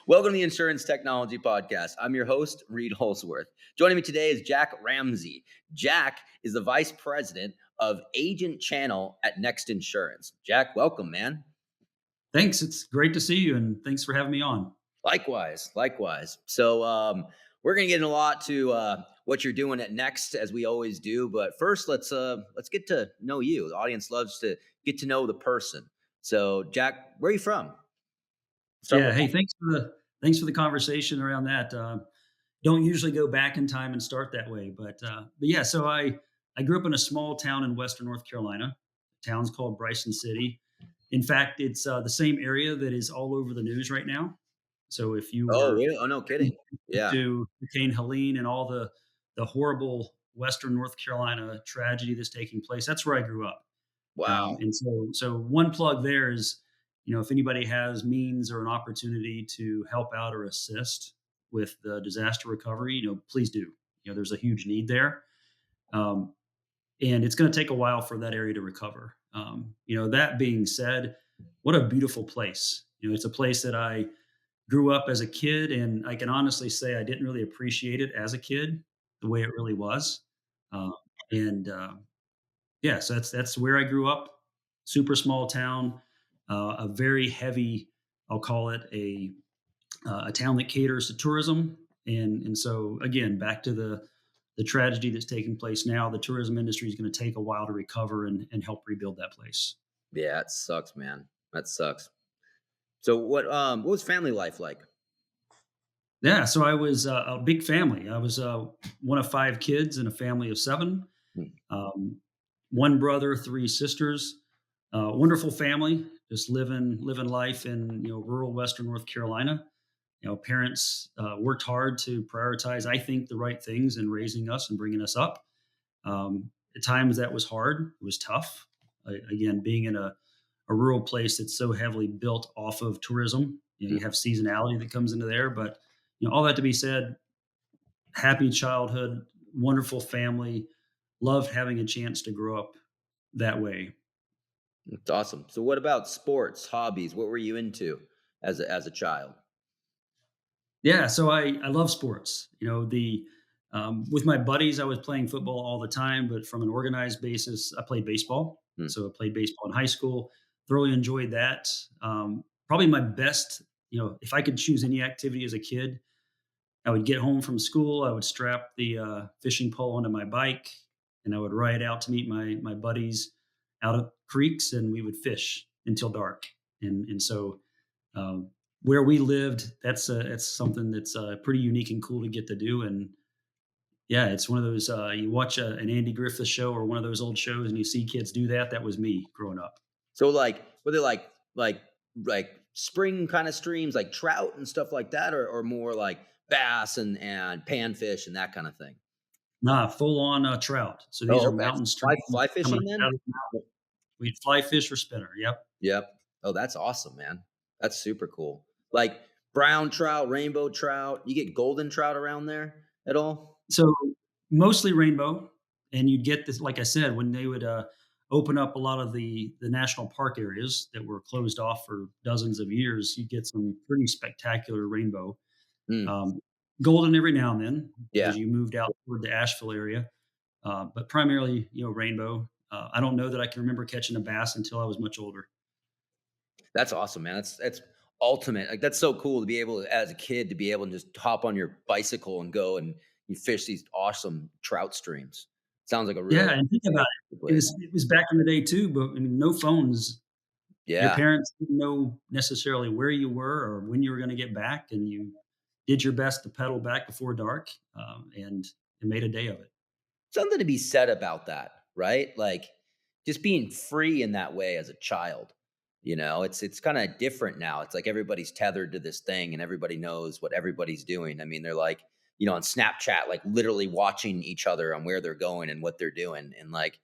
Welcome to the Insurance Technology Podcast. I'm your host, Reid. Joining me today is Jack Ramsey. Jack is the Vice President of Agent Channel at Next Insurance. Jack, welcome, man. Thanks. It's great to see you, and thanks for having me on. Likewise. So we're going to get in a lot to what you're doing at Next, as we always do. But first, let's get to know you. The audience loves to get to know the person. So, Jack, where are you from? Start Yeah. with Hey, thanks for the conversation around that. Don't usually go back in time and start that way, but yeah. So I grew up in a small town in Western North Carolina. The town's called Bryson City. In fact, it's the same area that is all over the news right now. So if you Oh, were really? Oh, no kidding. Yeah. to Hurricane Helene and all the horrible Western North Carolina tragedy that's taking place, that's where I grew up. Wow. And so one plug there is, if anybody has means or an opportunity to help out or assist with the disaster recovery, please do. There's a huge need there. Um, and it's going to take a while for that area to recover. That being said, what a beautiful place. It's a place that I grew up as a kid, and I can honestly say I didn't really appreciate it as a kid the way it really was. Um, and yeah, so that's where I grew up. Super small town, a very heavy. I'll call it a town that caters to tourism, and so again, back to the tragedy that's taking place now. The tourism industry is going to take a while to recover and help rebuild that place. Yeah, that sucks, man. That sucks. So what was family life like? Yeah, so I was a big family. I was one of five kids in a family of seven. Hmm. Um, one brother, three sisters. Wonderful family, just living life in rural Western North Carolina. Parents worked hard to prioritize, I think, the right things in raising us and bringing us up. At times that was hard. It was tough. Again, being in a rural place that's so heavily built off of tourism, you have seasonality that comes into there. But all that to be said, happy childhood, wonderful family, loved having a chance to grow up that way. It's awesome. So what about sports, hobbies? What were you into as a child? Yeah, so I love sports. The with my buddies, I was playing football all the time, but from an organized basis, I played baseball. Hmm. So I played baseball in high school. Thoroughly enjoyed that. Probably my best. If I could choose any activity as a kid, I would get home from school. I would strap the fishing pole onto my bike, and I would ride out to meet my buddies out at creeks, and we would fish until dark. And so um, where we lived, that's something that's pretty unique and cool to get to do. And yeah, it's one of those you watch an Andy Griffith show or one of those old shows, and you see kids do that. That was me growing up. So like were they like spring kind of streams like trout and stuff like that, or more like bass and panfish and that kind of thing? Nah, full on trout. So these Oh, are okay. mountain Fly streams coming fishing then? out of the mountain. We'd fly fish or spinner. Yep. Yep. Oh, that's awesome, man. That's super cool. Like brown trout, rainbow trout. You get golden trout around there at all? So mostly rainbow, and you'd get this, like I said, when they would open up a lot of the national park areas that were closed off for dozens of years. You get some pretty spectacular rainbow. Mm, Um, Golden every now and then yeah. as you moved out toward the Asheville area, but primarily rainbow. I don't know that I can remember catching a bass until I was much older. That's awesome, man. That's ultimate. Like that's so cool to be able to, as a kid, to be able to just hop on your bicycle and go and you fish these awesome trout streams. Sounds like a Yeah, real and think about it. It place. was it was back in the day too, but I mean, no phones. Your Yeah, parents didn't know necessarily where you were or when you were going to get back, and you did your best to pedal back before dark, and made a day of it. something to be said about that, right? Like just being free in that way as a child. It's kind of different now. It's like everybody's tethered to this thing and everybody knows what everybody's doing. I mean, they're like, on Snapchat, like literally watching each other on where they're going and what they're doing. And like,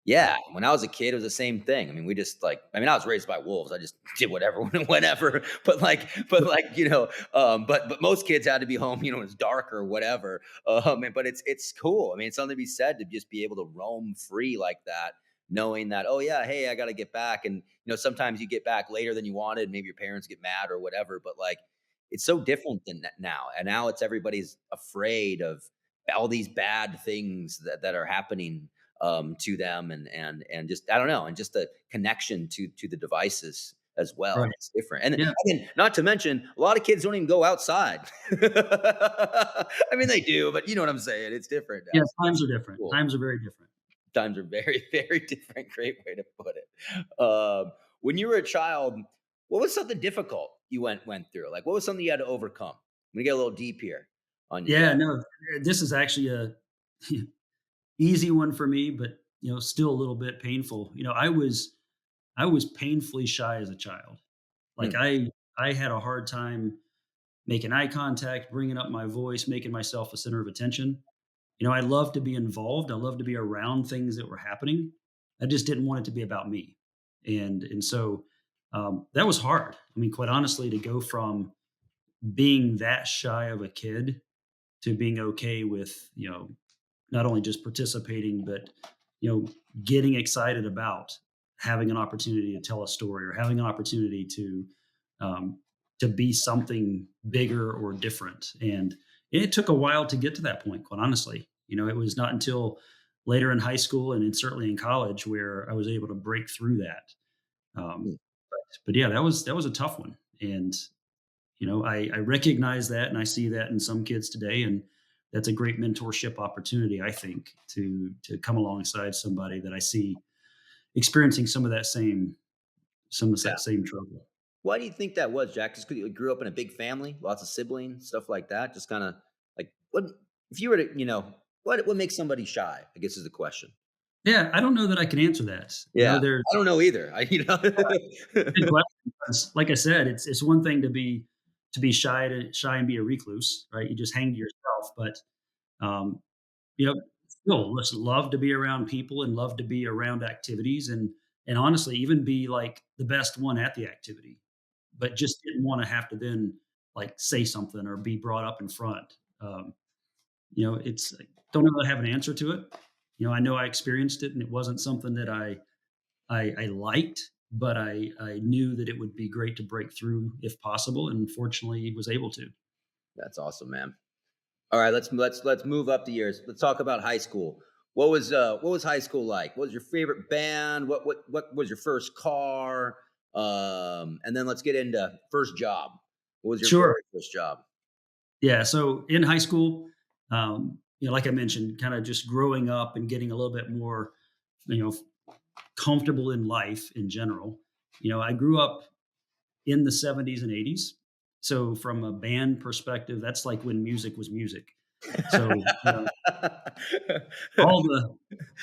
yeah, when I was a kid, it was the same thing. I mean, we just like, I mean, I was raised by wolves. I just did whatever, whenever. But but most kids had to be home, when it's dark or whatever. But it's cool. I mean, it's something to be said to just be able to roam free like that, knowing that, oh yeah, hey, I got to get back. And sometimes you get back later than you wanted. Maybe your parents get mad or whatever. But like, It's so different than that now, and now it's everybody's afraid of all these bad things that are happening, to them, and just I don't know, and just the connection to the devices as well. Right. It's different, and Yeah. again, not to mention, a lot of kids don't even go outside. I mean, they do, but you know what I'm saying. It's different now. Yeah, So times are it's different. cool. Times are very different. Times are very, very different. Great way to put it. When you were a child, what was something difficult you went through? Like, what was something you had to overcome? I'm gonna get a little deep here on you, Yeah, Jack. no, this is actually a easy one for me, but, still a little bit painful. I was painfully shy as a child. Like, Hmm. I had a hard time making eye contact, bringing up my voice, making myself a center of attention. I love to be involved. I love to be around things that were happening. I just didn't want it to be about me. And so that was hard. I mean, quite honestly, to go from being that shy of a kid to being okay with, not only just participating, but, you know, getting excited about having an opportunity to tell a story or having an opportunity um, to be something bigger or different. And it took a while to get to that point, quite honestly. It was not until later in high school and certainly in college where I was able to break through that. Um, Hmm. but yeah, that was a tough one. And I recognize that and I see that in some kids today. And that's a great mentorship opportunity, I think, to come alongside somebody that I see experiencing some of Yeah. that same trouble. Why do you think that was, Jack? Just 'cause you grew up in a big family, lots of siblings, stuff like that. Just kind of like what if you were to, what makes somebody shy? I guess is the question. Yeah, I don't know that I can answer that. Yeah, There's I don't know either. good question, 'cause like I said, it's one thing to be shy and be a recluse, right? You just hang to yourself, but um, you know, still listen, love to be around people and love to be around activities and honestly even be like the best one at the activity, but just didn't want to have to then like say something or be brought up in front. It's I don't know that I have an answer to it. I know I experienced it and it wasn't something that I liked, but I knew that it would be great to break through if possible, and fortunately was able to. That's awesome, man. All right, let's move up the years. Let's talk about high school. What was high school like? What was your favorite band? What was your first car? And then let's get into first job. What was your Sure. very first job? Yeah. So in high school, like I mentioned, kind of just growing up and getting a little bit more, you know, comfortable in life in general. I grew up in the 70s and 80s. So from a band perspective, that's like when music was music. So, all the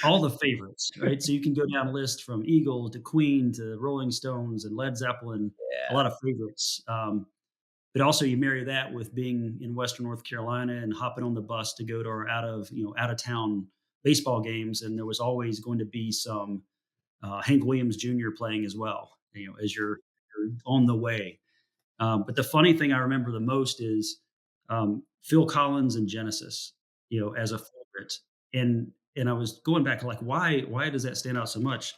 all the favorites, right? So you can go down a list from Eagles to Queen to Rolling Stones and Led Zeppelin, a Yeah. lot of favorites. But also you marry that with being in Western North Carolina and hopping on the bus to go to our out of town baseball games, and there was always going to be some Hank Williams Jr. playing as well. As you're on the way. But the funny thing I remember the most is Phil Collins and Genesis. As a favorite, and I was going back like, why does that stand out so much?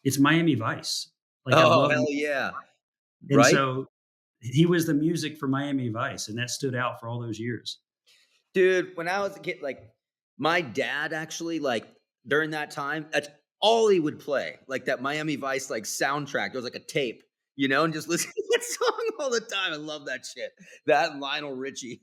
It's Miami Vice. Like I Oh, love, hell yeah. and Right? so he was the music for Miami Vice, and that stood out for all those years. Dude, when I was a kid, like my dad actually, like during that time, that's all he would play. Like that Miami Vice like soundtrack. There was like a tape, and just listen to that song all the time. I love that shit. That and Lionel Richie.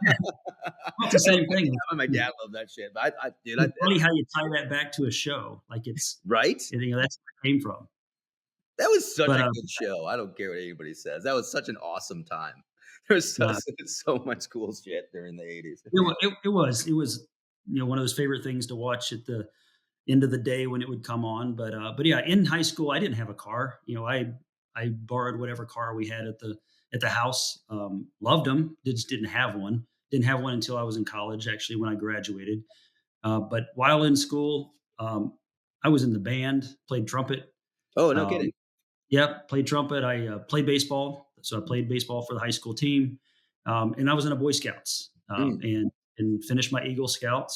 Yeah, well, it's the same thing. My dad loved that shit. But dude, It's funny how you tie that back to a show. Like right? that's where it came from. That was such But a good show. I don't care what anybody says. That was such an awesome time. There was so, uh, so much cool shit during the 80s. it was one of those favorite things to watch at the end of the day when it would come on. But yeah, in high school, I didn't have a car. I borrowed whatever car we had at the house. Loved them. Just didn't have one. Didn't have one until I was in college. Actually, when I graduated. But while in school, I was in the band. Played trumpet. Oh, no Um, kidding. yep, played trumpet. I played baseball. So I played baseball for the high school team, and I was in a Boy Scouts Mm. and finished my Eagle Scout.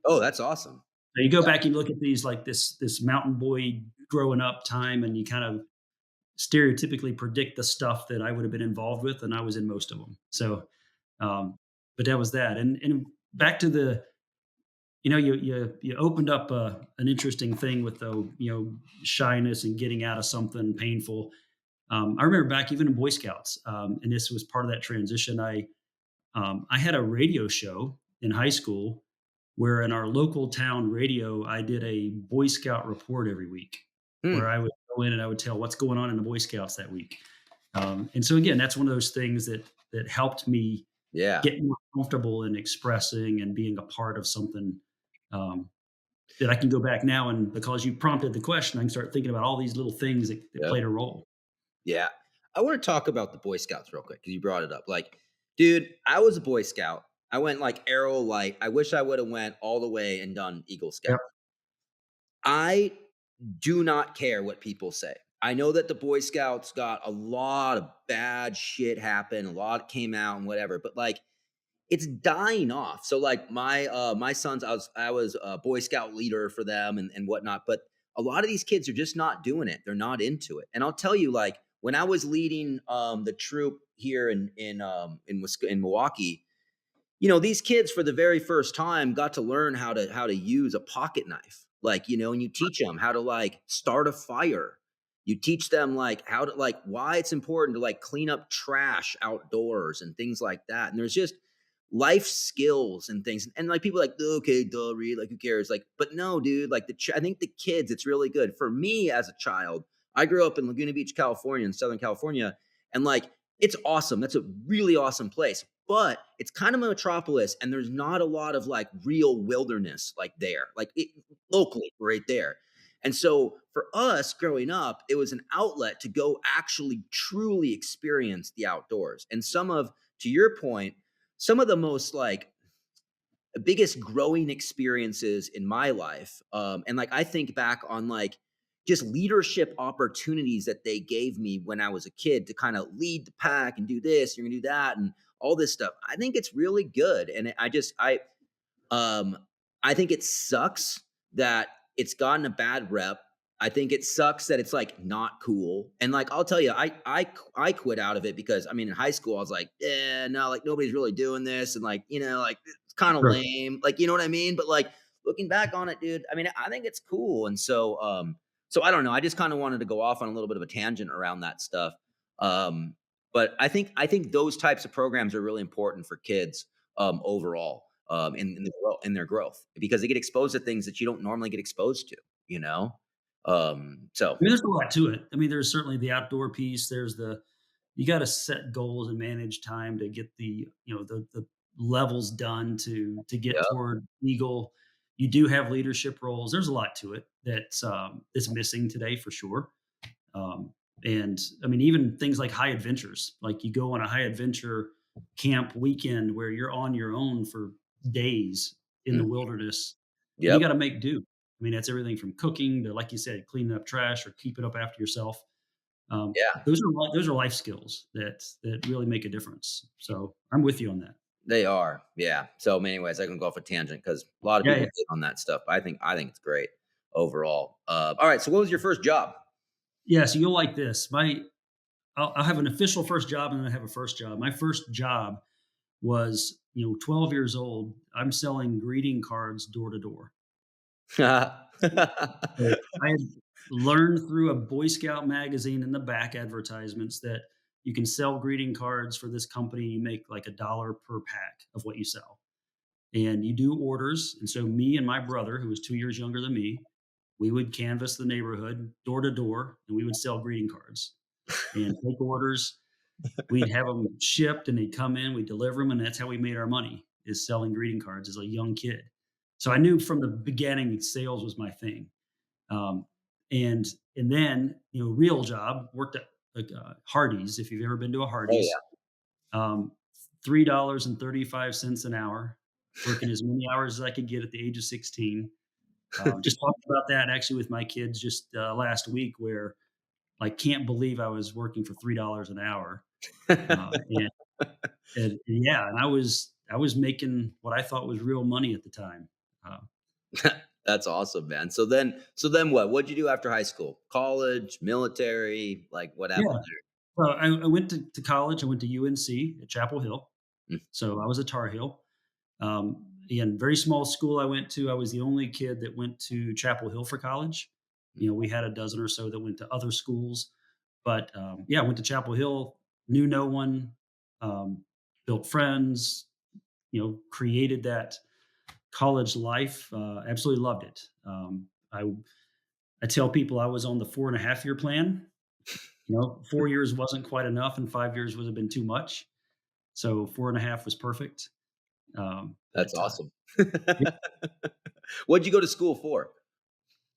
Oh, that's awesome. You go back and look at these like this mountain boy growing up time, and you kind of stereotypically predict the stuff that I would have been involved with, and I was in most of them. So, um, but that was that. And back to the, you opened up an interesting thing with the, shyness and getting out of something painful. I remember back even in Boy Scouts, and this was part of that transition. I had a radio show in high school where in our local town radio, I did a Boy Scout report every week, where Hmm. I would go in and I would tell what's going on in the Boy Scouts that week. And so again, that's one of those things that helped me Yeah. get more comfortable in expressing and being a part of something, um, that I can go back now, and because you prompted the question, I can start thinking about all these little things that Yep. played a role. Yeah. I want to talk about the Boy Scouts real quick because you brought it up. Like, dude, I was a Boy Scout. I went like Arrow Light. I wish I would have went all the way and done Eagle Scout. Yep. I do not care what people say. I know that the Boy Scouts got a lot of bad shit happen, a lot came out and whatever, but like it's dying off. So like my sons, I was a Boy Scout leader for them and whatnot, but a lot of these kids are just not doing it. They're not into it. And I'll tell you, like when I was leading the troop here in Milwaukee, these kids for the very first time got to learn how to use a pocket knife. Like, and you teach them how to like start a fire. You teach them like how to like why it's important to like clean up trash outdoors and things like that. And there's just life skills and things. And like people are like, okay, duh, Reid, like who cares? Like, but no, dude, like I think the kids, it's really good. For me as a child, I grew up in Laguna Beach, California, in Southern California, and like it's awesome. That's a really awesome place. But it's kind of a metropolis, and there's not a lot of like real wilderness like there, like locally right there. And so for us growing up, it was an outlet to go actually truly experience the outdoors. And to your point, some of the most like biggest growing experiences in my life. And like I think back on like just leadership opportunities that they gave me when I was a kid to kind of lead the pack and do this, you're gonna do that, and all this stuff. I think it's really good. And um, I think it sucks that it's gotten a bad rep. I think it sucks that it's like not cool. And like I'll tell you, I quit out of it because I mean in high school I was like, yeah, no, like nobody's really doing this, and like like it's kind of Sure. lame, like you know what I mean. But like looking back on it, dude, I mean I think it's cool, and so I don't know. I just kind of wanted to go off on a little bit of a tangent around that stuff. Um, but I think those types of programs are really important for kids overall in their growth because they get exposed to things that you don't normally get exposed to, you know? So I mean, there's a lot to it. I mean, there's certainly the outdoor piece. There's the you got to set goals and manage time to get the levels done to get yeah, toward Eagle. You do have leadership roles. There's a lot to it that's missing today for sure. Um, and I mean, even things like high adventures, like you go on a high adventure camp weekend where you're on your own for days in the mm, wilderness, and you yep, got to make do. I mean, that's everything from cooking to, like you said, cleaning up trash or keeping up after yourself. yeah, Those are life skills that really make a difference. So I'm with you on that. they are, yeah. So, anyways, I can go off a tangent because a lot of Yeah, people yeah, hate on that stuff. But I think it's great overall. All right, so what was your first job? yeah. So you'll like this. I'll have an official first job and then I have a first job. My first job was 12 years old. I'm selling greeting cards door to door. So I had learned through a Boy Scout magazine in the back advertisements that you can sell greeting cards for this company. You make like $1 per pack of what you sell. And you do orders. And so me and my brother, who was 2 years younger than me, we would canvass the neighborhood door to door and we would sell greeting cards and take orders. We'd have them shipped and they'd come in, we'd deliver them, and that's how we made our money, is selling greeting cards as a young kid. So I knew from the beginning that sales was my thing. Um, and and then, real job, worked at like, Hardee's, if you've ever been to a Oh Hardee's, yeah. um, $3.35 an hour, working as many hours as I could get at the age of 16. Just talked about that actually with my kids just last week, where I can't believe I was working for $3 an hour. And yeah, and I was making what I thought was real money at the time. Uh, That's awesome, man. So then what? What'd you do after high school? College, military, like what Yeah. happened I went to college. I went to UNC at Chapel Hill. there? So I was a Tar Heel. Again, very small school I went to. I was the only kid that went to Chapel Hill for college. We had a dozen or so that went to other schools, but yeah, I went to Chapel Hill, knew no one, um, built friends, created that college life. Absolutely loved it. I tell people I was on the 4.5 year plan. 4 years wasn't quite enough, and 5 years would have been too much. So 4.5 was perfect. That's But awesome. What'd you go to school for?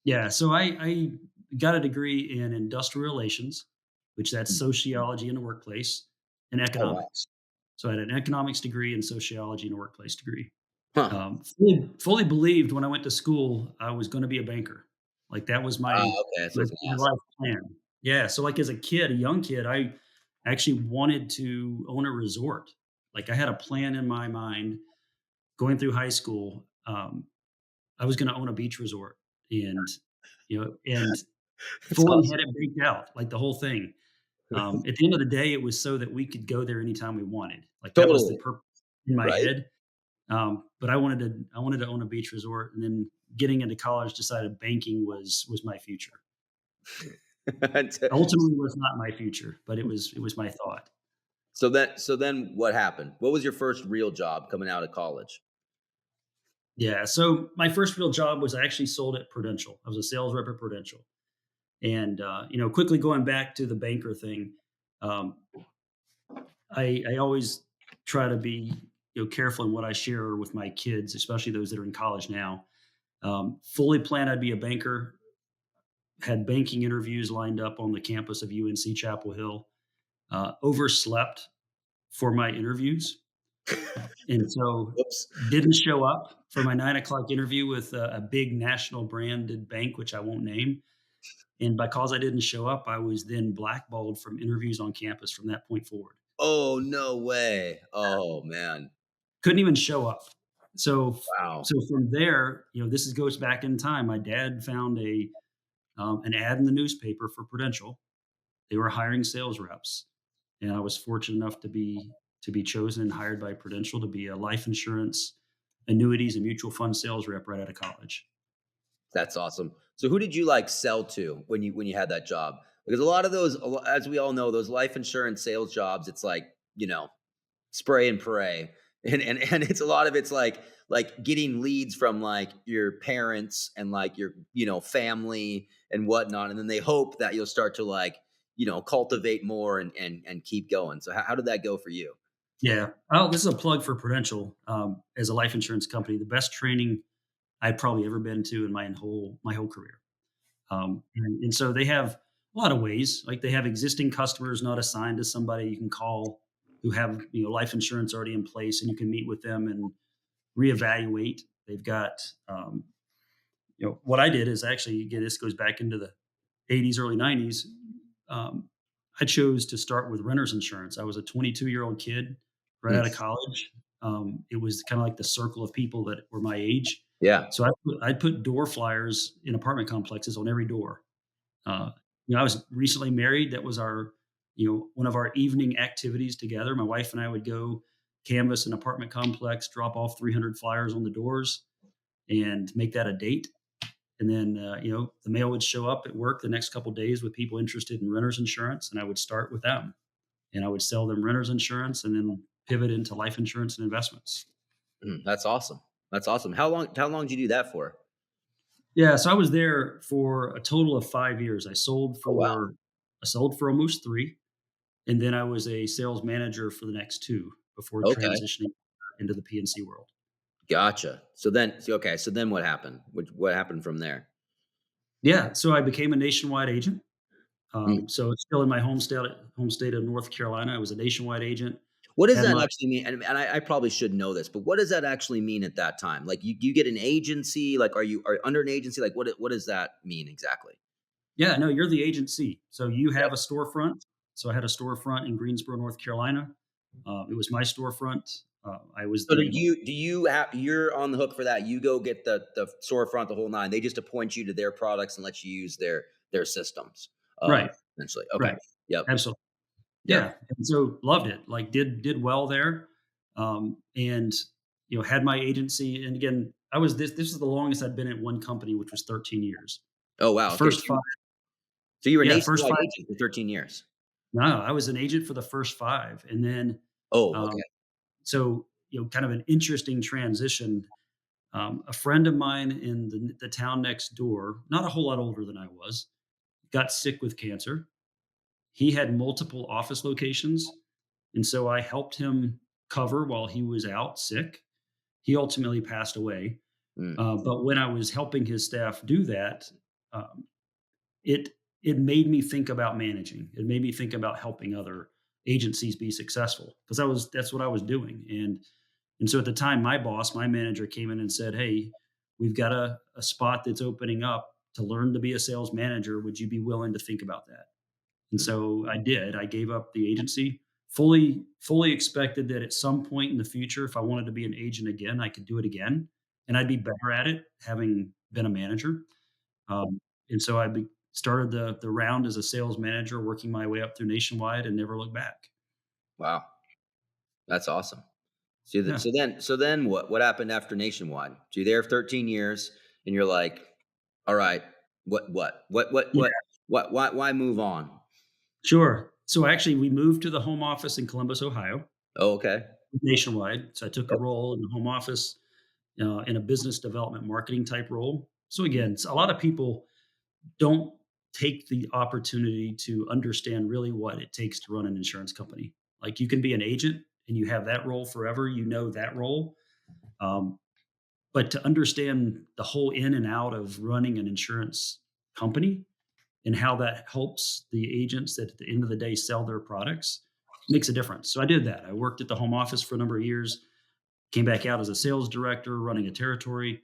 Yeah, so I got a degree in industrial relations, which that's Mm. sociology in the workplace, and Oh, wow. economics. So I had an economics degree and sociology and a workplace degree. Huh. Fully believed when I went to school I was going to be a banker. Like that was Ah, my okay, that's what I my, was gonna my ask. life plan. Yeah, so like as a kid, a young kid, I actually wanted to own a resort. Like I had a plan in my mind going through high school. I was going to own a beach resort, and That's fully awesome. had it baked out, like the whole thing. At the end of the day, it was so that we could go there anytime we wanted. Like that was the Totally, purpose in my right? head. But I wanted to own a beach resort, and then getting into college, decided banking was my future. Ultimately, was not my future, but it was my thought. So then what happened? What was your first real job coming out of college? Yeah. So my first real job was I actually sold at Prudential. I was a sales rep at Prudential, and quickly going back to the banker thing. Um, I always try to be careful in what I share with my kids, especially those that are in college now. Fully planned I'd be a banker. Had banking interviews lined up on the campus of UNC Chapel Hill. Overslept for my interviews, and so Whoops. didn't show up for my 9 o'clock interview with a big national branded bank, which I won't name. And because I didn't show up, I was then blackballed from interviews on campus from that point forward. Oh, no way. Oh, man. Couldn't even show up. So Wow. so from there, this goes back in time. My dad found an ad in the newspaper for Prudential. They were hiring sales reps, and I was fortunate enough to be chosen and hired by Prudential to be a life insurance, annuities, and mutual fund sales rep right out of college. That's awesome. So who did you, like, sell to when you had that job? Because a lot of those, as we all know, those life insurance sales jobs, it's like, spray and pray. And it's a lot of it's like getting leads from like your parents and like your, family and whatnot. And then they hope that you'll start to like, cultivate more and keep going. So how did that go for you? Yeah. Oh, this is a plug for Prudential as a life insurance company. The best training I've probably ever been to in my whole career. And so they have a lot of ways. Like they have existing customers not assigned to somebody you can call who have life insurance already in place, and you can meet with them and reevaluate. They've got what I did is actually, again, this goes back into the 80s, early 90s. Um, I chose to start with renters insurance. I was a 22-year-old kid right Mm, out of college. It was kind of like the circle of people that were my age. yeah, So I'd put door flyers in apartment complexes on every door. Uh, I was recently married. That was one of our evening activities together. My wife and I would go canvass an apartment complex, drop off 300 flyers on the doors, and make that a date. And then, the mail would show up at work the next couple of days with people interested in renters insurance, and I would start with them, and I would sell them renters insurance, and then pivot into life insurance and investments. that's awesome. That's awesome. How long did you do that for? Yeah, so I was there for a total of 5 years. Oh, wow. I sold for almost 3, and then I was a sales manager for the next 2 before Okay, transitioning into the PNC world. gotcha. So then what happened? What happened from there? Yeah, so I became a nationwide agent. Mm. So it's still in my home state of North Carolina. I was a nationwide agent. What does Had that my actually mean? And I probably should know this, but what does that actually mean at that time? Like, you get an agency? Like, are you under an agency? Like, what does that mean exactly? Yeah, no, you're the agency. So you Okay. have a storefront. So I had a storefront in Greensboro, North Carolina. It was my storefront. I was So the do you have you're on the hook for that? You go get the storefront, the whole nine. They just appoint you to their products and let you use their systems, right, essentially. Okay. right, Yep. absolutely. Yep. Yeah, and so loved it. Like did well there, and had my agency. And again, I was this is the longest I'd been at one company, which was 13 years. Oh, The wow. Okay. first five, So you were a yeah, first nationwide five. agent for 13 years. No, I was an agent for the first five, and then Oh, okay. um, so kind of an interesting transition. A friend of mine in the town next door, not a whole lot older than I was, got sick with cancer. He had multiple office locations, and so I helped him cover while he was out sick. He ultimately passed away. Mm, But when I was helping his staff do that, um, it it made me think about managing. It made me think about helping other agencies be successful because that's what I was doing. And so at the time, my boss, my manager came in and said, "Hey, we've got a spot that's opening up to learn to be a sales manager. Would you be willing to think about that?" And mm, so I did. I gave up the agency, fully expected that at some point in the future, if I wanted to be an agent again, I could do it again, and I'd be better at it having been a manager. And so started the round as a sales manager, working my way up through nationwide, and never looked back. wow. That's awesome. So, Yeah, so then what happened after Nationwide? So you're there for 13 years and you're like, all right, yeah, why move on? sure. So actually, we moved to the home office in Columbus, Ohio, Oh, okay. nationwide. So I took a Yep. role in the home office in a business development marketing type role. So Mm, again, a lot of people don't take the opportunity to understand really what it takes to run an insurance company. Like you can be an agent and you have that role forever, that role. Um, but to understand the whole in and out of running an insurance company and how that helps the agents that at the end of the day sell their products makes a difference. So I did that. I worked at the home office for a number of years, came back out as a sales director running a territory,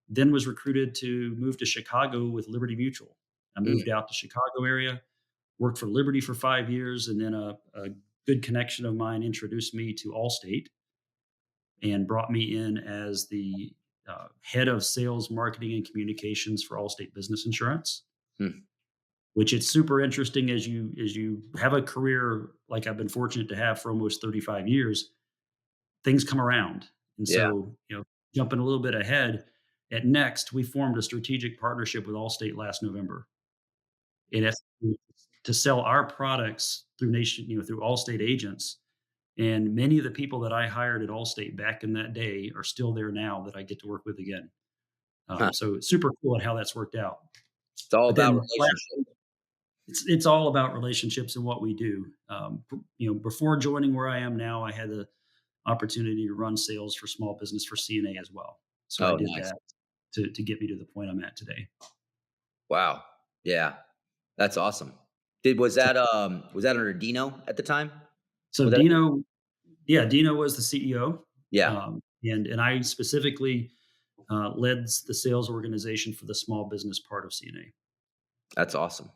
then was recruited to move to Chicago with Liberty Mutual. I mm, moved out to Chicago area, worked for Liberty for 5 years, and then a good connection of mine introduced me to Allstate and brought me in as the head of sales, marketing, and communications for Allstate Business Insurance. mm. Which it's super interesting as you have a career like I've been fortunate to have for almost 35 years, things come around. And Yeah. so, jumping a little bit ahead, at Next, we formed a strategic partnership with Allstate last November. And that's to sell our products through Allstate agents. And many of the people that I hired at Allstate back in that day are still there now that I get to work with again. Huh. So it's super cool at how that's worked out. It's all But about then relationship. it's all about relationships and what we do. Before joining where I am now, I had the opportunity to run sales for small business for CNA as well. So I Oh, did nice. that to get me to the point I'm at today. Wow. Yeah. That's awesome. So, Was that under Dino at the time? so Was that Dino, yeah, Dino was the CEO, Yeah. and I specifically led the sales organization for the small business part of CNA. That's awesome.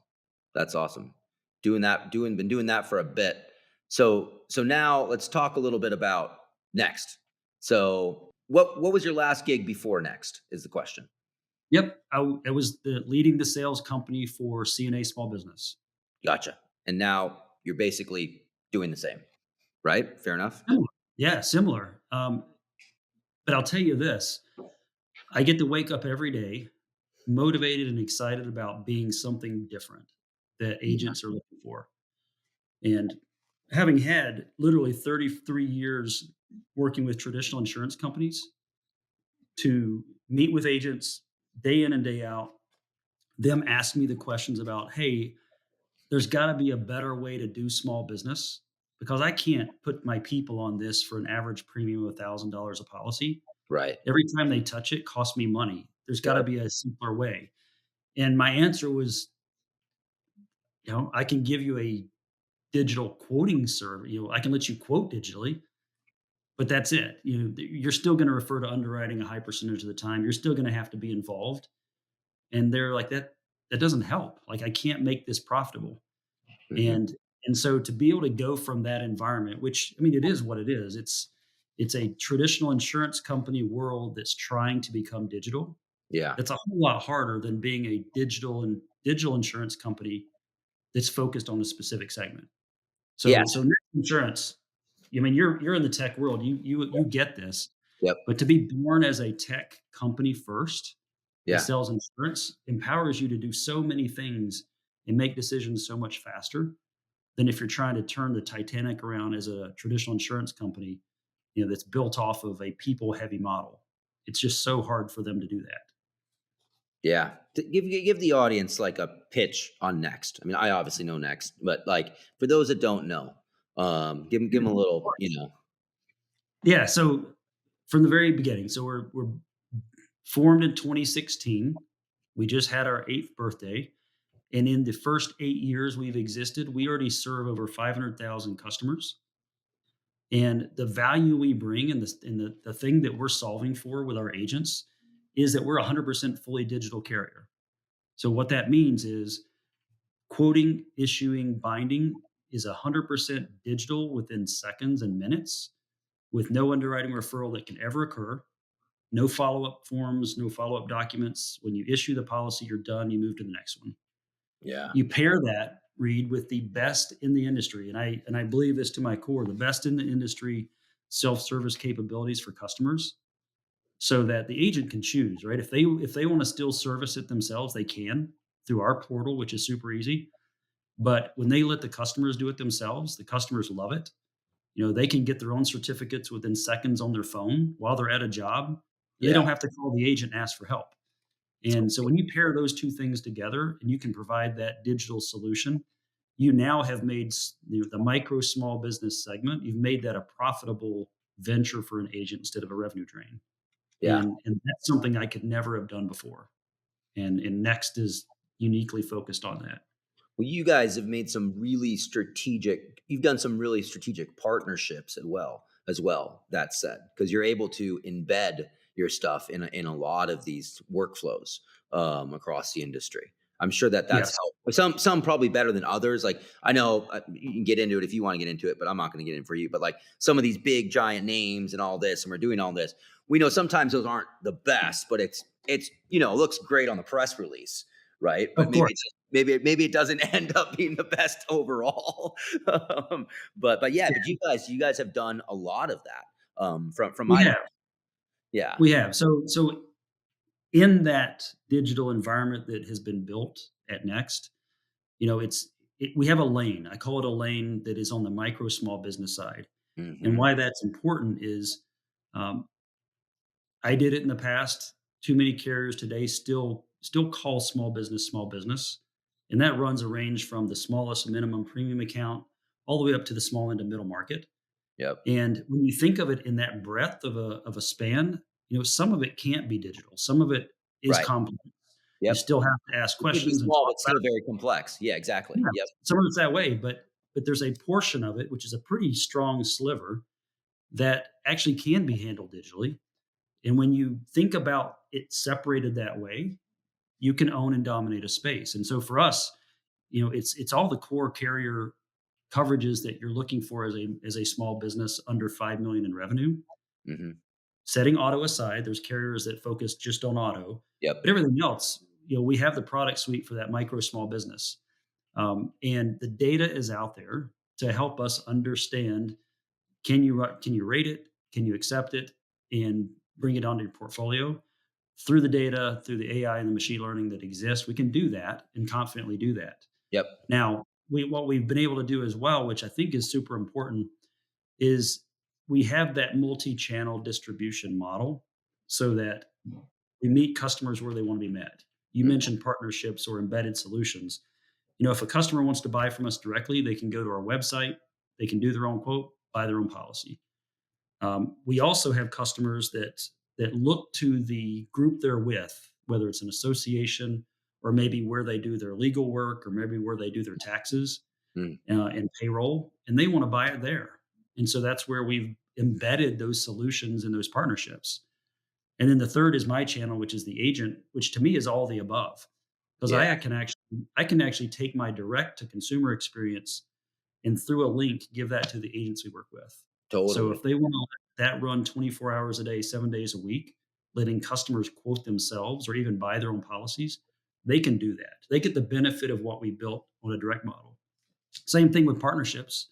That's awesome. Been doing that for a bit. So now let's talk a little bit about Next. So what was your last gig before Next is the question. Yep, I was leading the sales company for CNA small business. Gotcha. And now you're basically doing the same, right? Fair enough. Similar. Yeah, similar. But I'll tell you this: I get to wake up every day motivated and excited about being something different that Mhm. agents are looking for. And having had literally 33 years working with traditional insurance companies, to meet with agents day in and day out, them ask me the questions about, hey, there's got to be a better way to do small business because I can't put my people on this for an average premium of $1,000 a policy. Right. Every time they touch it costs me money. There's got to Yep. be a simpler way. And my answer was, I can give you a digital quoting service. I can let you quote digitally, but that's it. You're still going to refer to underwriting a high percentage of the time. You're still going to have to be involved. And they're like that. That doesn't help. Like I can't make this profitable. Mhm. And and so to be able to go from that environment, which I mean, it is what it is. It's a traditional insurance company world that's trying to become digital. Yeah. That's a whole lot harder than being a digital insurance company that's focused on a specific segment. So Yes. Next Insurance, I mean, you're in the tech world. You get this, Yep. but to be born as a tech company first that Yeah. sells insurance empowers you to do so many things and make decisions so much faster than if you're trying to turn the Titanic around as a traditional insurance company, that's built off of a people heavy model. It's just so hard for them to do that. Yeah. Give the audience like a pitch on Next. I mean, I obviously know Next, but like for those that don't know, give them a little, Yeah. So from the very beginning, so we're formed in 2016. We just had our eighth birthday. And in the first 8 years we've existed, we already serve over 500,000 customers. And the value we bring and the thing that we're solving for with our agents is that we're 100% fully digital carrier. So what that means is quoting, issuing, binding is 100% digital within seconds and minutes with no underwriting referral that can ever occur. No follow up forms, no follow up documents. When you issue the policy, you're done, you move to the next one. yeah. You pair that, Reid, with the best in the industry, and I believe this to my core, the best in the industry self-service capabilities for customers so that the agent can choose, right? If they want to still service it themselves, they can through our portal, which is super easy. But when they let the customers do it themselves, the customers love it. They can get their own certificates within seconds on their phone while they're at a job. They Yeah. don't have to call the agent and ask for help. And so when you pair those two things together and you can provide that digital solution, you now have made the micro small business segment, you've made that a profitable venture for an agent instead of a revenue drain. Yeah. And that's something I could never have done before. And Next is uniquely focused on that. Well, you guys have made some really strategic you've done some really strategic partnerships as well, that said, because you're able to embed your stuff in a lot of these workflows across the industry. I'm sure that that's Yes. helped. Some probably better than others. Like I know you can get into it if you want to get into it, but I'm not going to get in for you. But like some of these big giant names and all this, and we're doing all this. We know sometimes those aren't the best, but it's looks great on the press release, right? But Of maybe course. maybe it doesn't end up being the best overall. But yeah, Yeah, but you guys have done a lot of that. From we my have. yeah. We have. So in that digital environment that has been built at Next, we have a lane. I call it a lane that is on the micro small business side. And Hmm. why that's important is um, I did it in the past. Too many carriers today still call small business, and that runs a range from the smallest minimum premium account all the way up to the small end of middle market. Yep. And when you think of it in that breadth of a span, some of it can't be digital. Some of it is Right. complex. You Yep. still have to ask It could be questions and small, talk but about still very complex. Yeah, exactly. it. Yeah, Yep. some of it's that way, but there's a portion of it which is a pretty strong sliver that actually can be handled digitally. And when you think about it separated that way, you can own and dominate a space. And so for us, it's all the core carrier coverages that you're looking for as a small business under 5 million in revenue. Hmm. Setting auto aside, there's carriers that focus just on auto, Yep. but everything else, we have the product suite for that micro small business. And the data is out there to help us understand, can you rate it? Can you accept it and bring it onto your portfolio? Through the data, through the AI and the machine learning that exists, we can do that and confidently do that. Yep. Now, what we've been able to do as well, which I think is super important, is we have that multi-channel distribution model so that we meet customers where they want to be met. You Mhm. mentioned partnerships or embedded solutions. If a customer wants to buy from us directly, they can go to our website, they can do their own quote, buy their own policy. We also have customers that look to the group they're with, whether it's an association or maybe where they do their legal work or maybe where they do their taxes Mm. and payroll, and they want to buy it there. And so that's where we've embedded those solutions and those partnerships. And then the third is my channel, which is the agent, which to me is all the above, because Yeah. I can actually take my direct to consumer experience and through a link give that to the agents we work with. So Totally. if they want to that run 24 hours a day, 7 days a week, letting customers quote themselves or even buy their own policies, they can do that. They get the benefit of what we built on a direct model. Same thing with partnerships.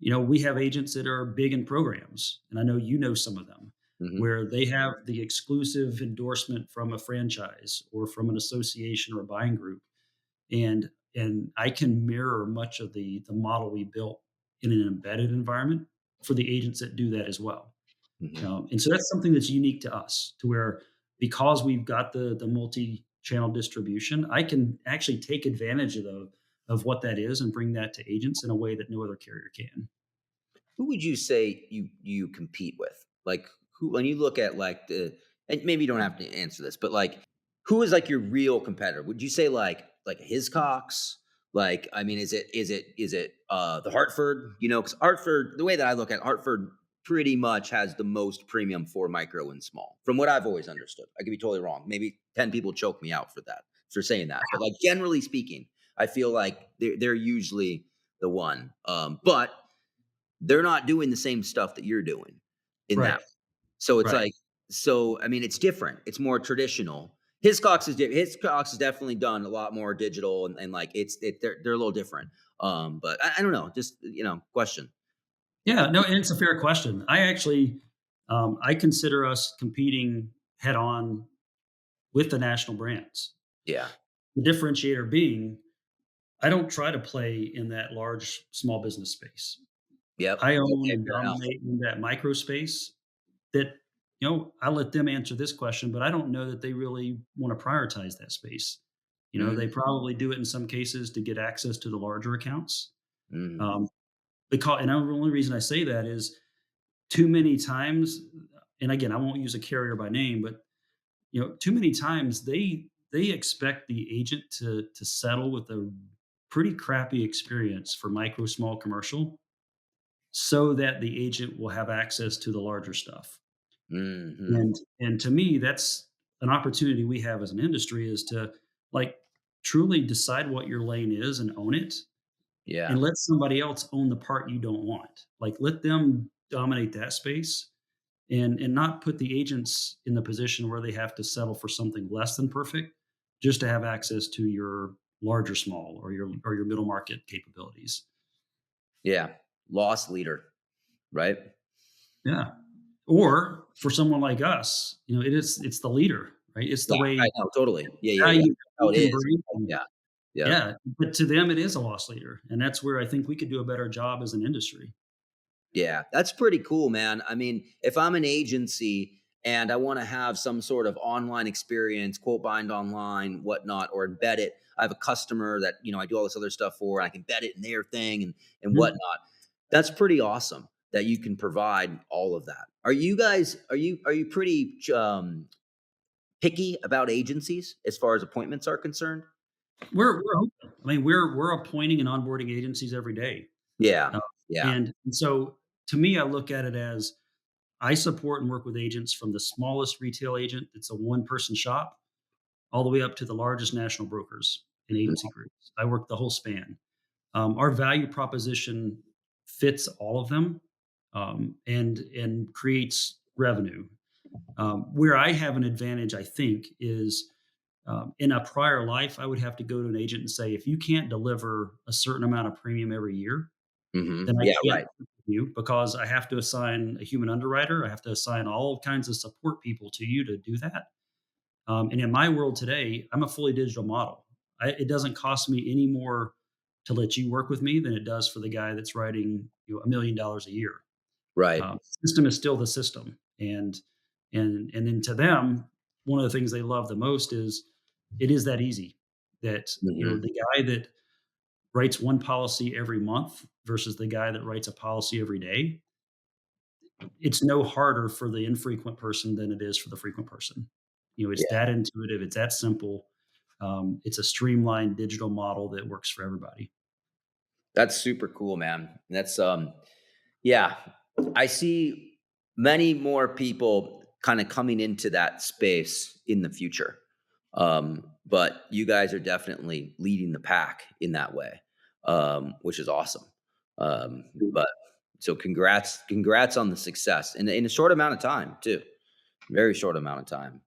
We have agents that are big in programs, and I know you know some of them, Hmm. where they have the exclusive endorsement from a franchise or from an association or a buying group, and I can mirror much of the model we built in an embedded environment for the agents that do that as well. Hmm. And so that's something that's unique to us, to where because we've got the multi-channel distribution, I can actually take advantage of what that is and bring that to agents in a way that no other carrier can. Who would you say you compete with? Like, who, when you look at like the, and maybe you don't have to answer this, but like, who is like your real competitor? Would you say like Hiscox? Like, I mean, is it the Hartford? Because Hartford, the way that I look at Hartford, pretty much has the most premium for micro and small, from what I've always understood. I could be totally wrong. Maybe 10 people choke me out for saying that, but like generally speaking, I feel like they're usually the one. But they're not doing the same stuff that you're doing in that. Right. So it's Right. like, so I mean, it's different. It's more traditional. Hiscox has definitely done a lot more digital, and like they're a little different. But I don't know, just question. Yeah. No, and it's a fair question. I consider us competing head on with the national brands. Yeah. The differentiator being, I don't try to play in that large small business space. Yep. I own Okay. and Fair enough. dominate in that micro space that, I let them answer this question, but I don't know that they really want to prioritize that space. They Mm, probably do it in some cases to get access to the larger accounts. mm, Um, and the only reason I say that is too many times, and again, I won't use a carrier by name, but too many times they expect the agent to settle with a pretty crappy experience for micro small commercial so that the agent will have access to the larger stuff. mhm. And to me, that's an opportunity we have as an industry, is to, like, truly decide what your lane is and own it, Yeah. and let somebody else own the part you don't want. Like, let them dominate that space, and not put the agents in the position where they have to settle for something less than perfect just to have access to your larger small or your middle market capabilities. Yeah. Loss leader, right? Yeah. Or for someone like us, it's the leader, right? It's the Yeah. I way know. Totally. Yeah. Yeah. Yeah. value How we it can is. bring. Yeah. Yep. Yeah, but to them, it is a loss leader, and that's where I think we could do a better job as an industry. Yeah, that's pretty cool, man. I mean, if I'm an agency and I want to have some sort of online experience, quote bind online, whatnot, or embed it, I have a customer that I do all this other stuff for, and I can embed it in their thing and Mhm. whatnot. That's pretty awesome that you can provide all of that. Are you guys are you pretty picky about agencies as far as appointments are concerned? We're open. I mean, we're appointing and onboarding agencies every day, Yeah, uh, yeah. and so to me, I look at it as I support and work with agents from the smallest retail agent that's a one-person shop, all the way up to the largest national brokers and agency groups. I work the whole span. Our value proposition fits all of them, and creates revenue. Where I have an advantage, I think, is in a prior life, I would have to go to an agent and say, if you can't deliver a certain amount of premium every year, then I Yeah, can't right. work with you, because I have to assign a human underwriter. I have to assign all kinds of support people to you to do that. And in my world today, I'm a fully digital model. It doesn't cost me any more to let you work with me than it does for the guy that's writing $1 million a year. Right. System is still the system, and then to them, one of the things they love the most is it is that easy. That Mhm. the guy that writes one policy every month versus the guy that writes a policy every day, it's no harder for the infrequent person than it is for the frequent person. It's Yeah. that intuitive, it's that simple. It's a streamlined digital model that works for everybody. That's super cool, man. Yeah, I see many more people kind of coming into that space in the future. But you guys are definitely leading the pack in that way, which is awesome. But So congrats on the success in a short amount of time too. Very short amount of time.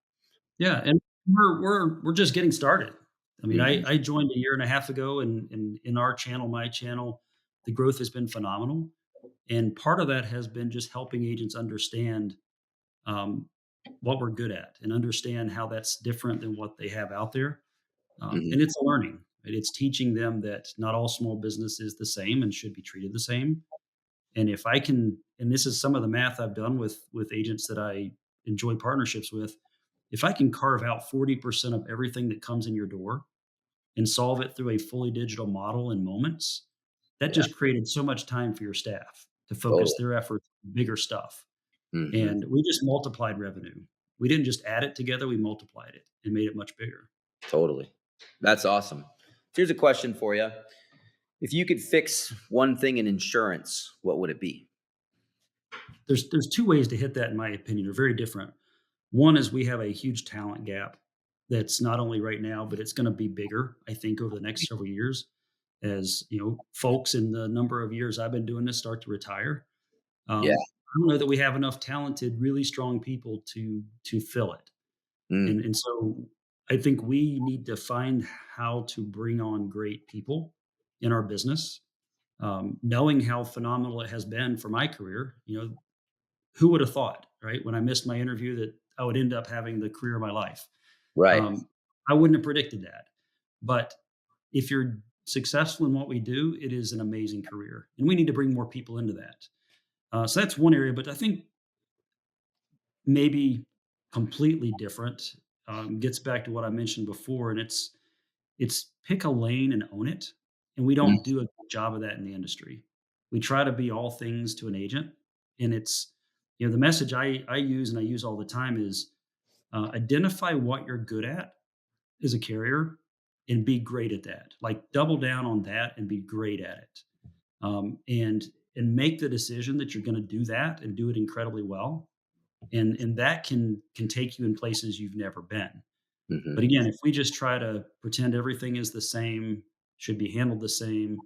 Yeah, and we're just getting started. I mean, Mhm. I joined a year and a half ago, and in our channel, my channel, the growth has been phenomenal, and part of that has been just helping agents understand, um, what we're good at and understand how that's different than what they have out there, Mhm. and it's a learning, right? It's teaching them that not all small business is the same and should be treated the same, and if I can, and this is some of the math I've done with agents that I enjoy partnerships with, if I can carve out 40% of everything that comes in your door and solve it through a fully digital model in moments, that Yeah, just created so much time for your staff to focus totally. their efforts on bigger stuff. Mhm. And we just multiplied revenue. We didn't just add it together, we multiplied it and made it much bigger. Totally. That's awesome. Here's a question for you. If you could fix one thing in insurance, what would it be? There's two ways to hit that in my opinion. They're very different. One is we have a huge talent gap that's not only right now, but it's going to be bigger, I think, over the next several years as, folks in the number of years I've been doing this start to retire. Yeah. I don't know that we have enough talented, really strong people to fill it. Mm. And so I think we need to find how to bring on great people in our business. Knowing how phenomenal it has been for my career, who would have thought, right? When I missed my interview that I would end up having the career of my life. Right. Um, I wouldn't have predicted that. But if you're successful in what we do, it is an amazing career. And we need to bring more people into that. So that's one area. But I think maybe completely different, gets back to what I mentioned before. And it's pick a lane and own it. And we Mm. don't do a good job of that in the industry. We try to be all things to an agent. And the message I use and I use all the time is, identify what you're good at as a carrier and be great at that. Like double down on that and be great at it. And make the decision that you're going to do that and do it incredibly well. And that can take you in places you've never been. But Mhm. again, if we just try to pretend everything is the same, should be handled the same,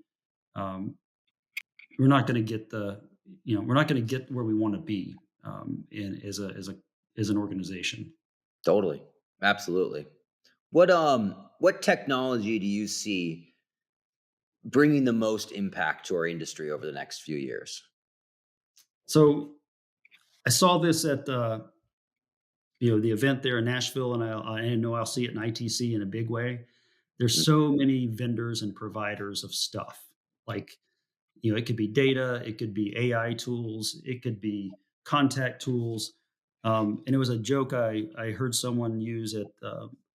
um, we're not going to get we're not going to get where we want to be, in as an organization. Totally. Absolutely. What technology do you see bringing the most impact to our industry over the next few years? So I saw this at the event there in Nashville, and I know I'll see it in ITC in a big way. There's Mm. so many vendors and providers of stuff. Like, it could be data, it could be AI tools, it could be contact tools. And it was a joke I heard someone use at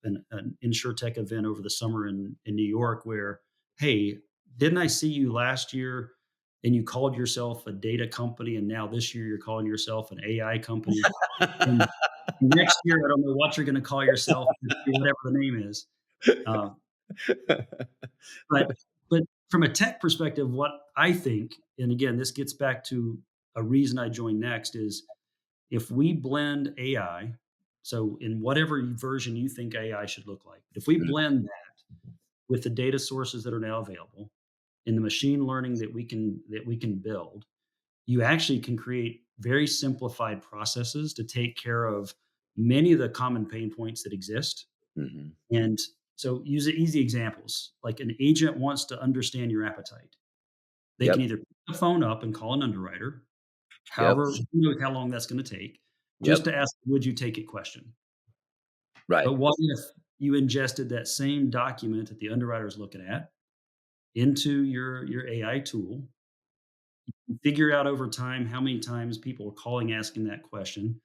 an Insurtech event over the summer in New York, where, hey, didn't I see you last year and you called yourself a data company, and now this year you're calling yourself an AI company? And next year, I don't know what you're going to call yourself, whatever the name is. Uh, but but from a tech perspective, what I think, and again, this gets back to a reason I joined Next, is if we blend AI, so in whatever version you think AI should look like, if we Mm. blend that with the data sources that are now available and the machine learning that we can build, you actually can create very simplified processes to take care of many of the common pain points that exist. Mhm. And so use easy examples. Like an agent wants to understand your appetite. They can Yep. either pick the phone up and call an underwriter, Yep. however, who knows how long that's going to take, just Yep. to ask, would you take it question. Right. But what if you ingested that same document that the underwriter is looking at into your AI tool, figure out over time how many times people are calling asking that question,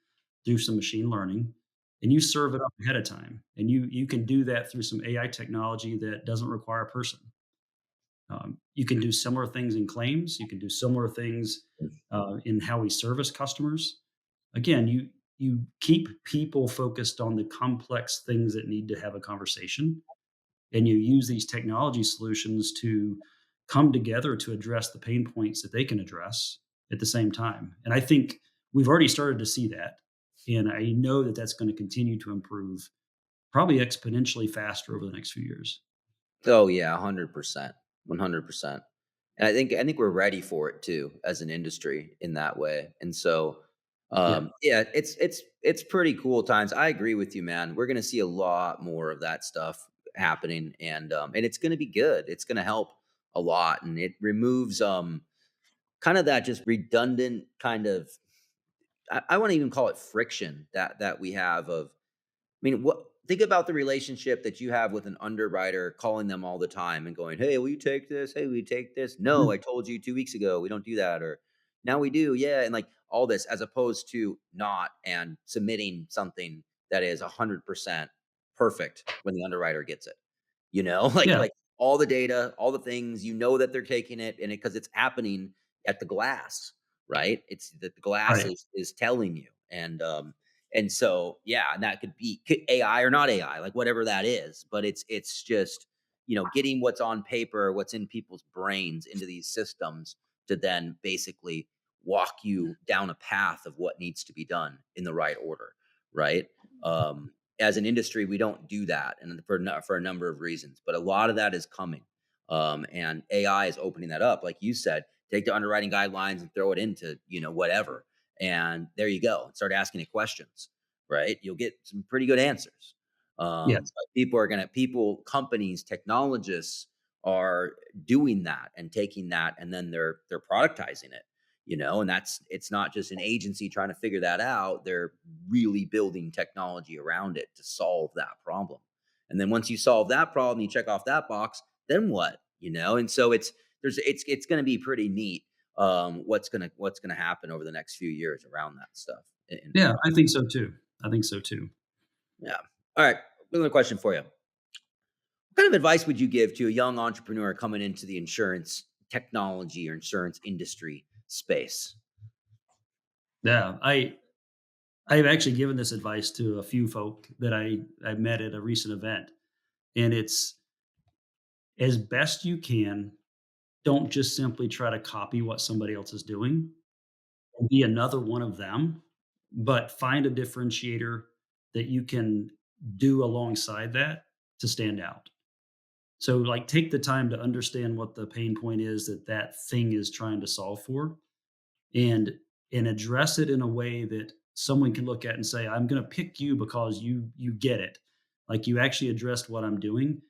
do some machine learning, and you serve it up ahead of time. And you can do that through some AI technology that doesn't require a person. You can do similar things in claims. You can do similar things in how we service customers. Again, you keep people focused on the complex things that need to have a conversation, and you use these technology solutions to come together to address the pain points that they can address at the same time. And I think we've already started to see that, and I know that that's going to continue to improve probably exponentially faster over the next few years. Oh yeah, 100%. 100%. And I think we're ready for it too as an industry in that way. And so Yeah. yeah, it's pretty cool times. I agree with you, man. We're gonna see a lot more of that stuff happening and it's gonna be good. It's gonna help a lot and it removes kind of that just redundant kind of I want to even call it friction that we have of what think about the relationship that you have with an underwriter calling them all the time and going, "Hey, will you take this? Hey, will you take this?" "No, Mhm. I told you 2 weeks ago, we don't do that," or "Now we do, yeah," and, like, all this as opposed to not and submitting something that is 100% perfect when the underwriter gets it. Like Yeah. all the data, all the things, that they're taking it and because it's happening at the glass, right? It's that the glass Right. is telling you. And so yeah, and that could be AI or not AI, like whatever that is, but it's just, getting what's on paper, what's in people's brains into these systems to then basically walk you down a path of what needs to be done in the right order, right? As an industry, we don't do that, and for a number of reasons. But a lot of that is coming, and AI is opening that up. Like you said, take the underwriting guidelines and throw it into whatever, and there you go. Start asking it questions, right? You'll get some pretty good answers. Yes. But companies, technologists are doing that and taking that, and then they're productizing it. And it's not just an agency trying to figure that out. They're really building technology around it to solve that problem. And then once you solve that problem, you check off that box, then what? And so it's going to be pretty neat what's going to happen over the next few years around that stuff. Yeah, I think so too. I think so too. Yeah. All right. Another question for you. What kind of advice would you give to a young entrepreneur coming into the insurance technology or insurance industry space? Yeah, I've actually given this advice to a few folk that I met at a recent event, and it's as best you can, don't just simply try to copy what somebody else is doing and be another one of them, but find a differentiator that you can do alongside that to stand out. So, like, take the time to understand what the pain point is that that thing is trying to solve for, and address it in a way that someone can look at and say, "I'm gonna pick you because you get it. Like, you actually addressed what I'm doing,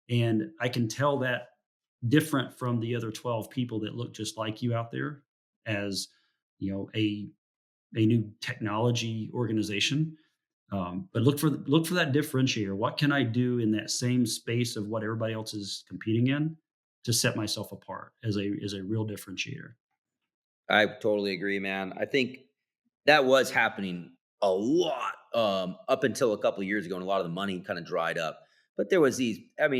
and I can tell that different from the other 12 people that look just like you out there as, a new technology organization." But look for that differentiator. What can I do in that same space of what everybody else is competing in to set myself apart as a real differentiator? I totally agree, man. I think that was happening a lot up until a couple of years ago, and a lot of the money kind of dried up. But there was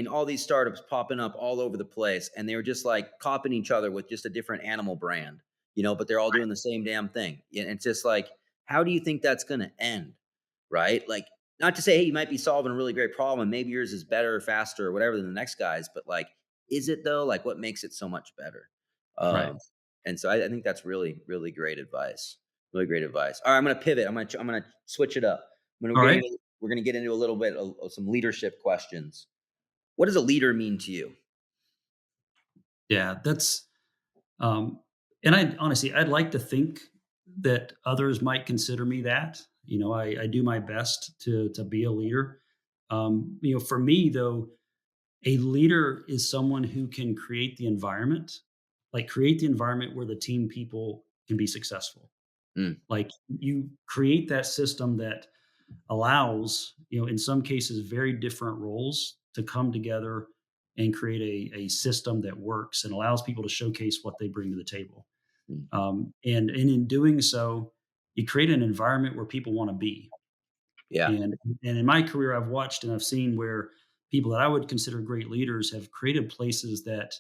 all these startups popping up all over the place, and they were just like copying each other with just a different animal brand, but they're all doing the same damn thing. And it's just like, how do you think that's going to end? Right? Like, not to say, hey, you might be solving a really great problem, and maybe yours is better, faster, or whatever than the next guy's, but like, is it though? Like, what makes it so much better? Right. Um, and so I think that's really, really great advice. Really great advice. All right, I'm gonna pivot. I'm gonna switch it up. All right. We're gonna get into a little bit of some leadership questions. What does a leader mean to you? Yeah, that's um and I honestly I'd like to think that others might consider me that. I do my best to be a leader. For me though, a leader is someone who can create the environment where the team people can be successful. Mm, Like, you create that system that allows, in some cases, very different roles to come together and create a system that works and allows people to showcase what they bring to the table. mm. And in doing so, you create an environment where people want to be. Yeah. And in my career, I've watched and I've seen where people that I would consider great leaders have created places that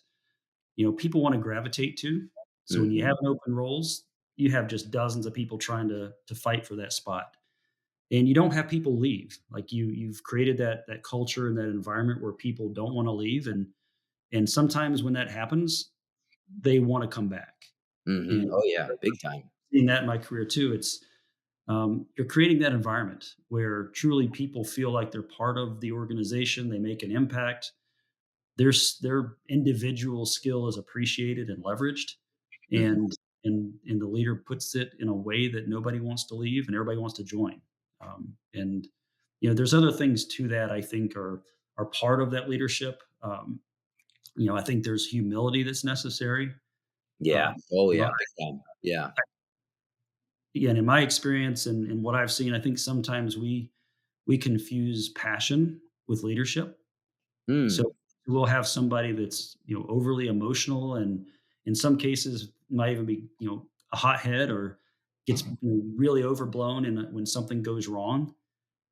people want to gravitate to. So when you Mhm, have an open roles, you have just dozens of people trying to fight for that spot, and you don't have people leave. Like, you've created that culture and that environment where people don't want to leave, and sometimes when that happens, they want to come back. mhm. And Oh, yeah, big time. seeing that in my career too, it's you're creating that environment where truly people feel like they're part of the organization, they make an impact, their individual skill is appreciated and leveraged, Mhm. and the leader puts it in a way that nobody wants to leave and everybody wants to join. And there's other things to that I think are part of that leadership. I think there's humility that's necessary. Yeah. Um, Oh, you know, yeah, big time. Yeah. Again, in my experience and what I've seen, I think sometimes we confuse passion with leadership. So Mm. we'll have somebody that's overly emotional, and in some cases might even be a hothead, or gets really overblown and when something goes wrong.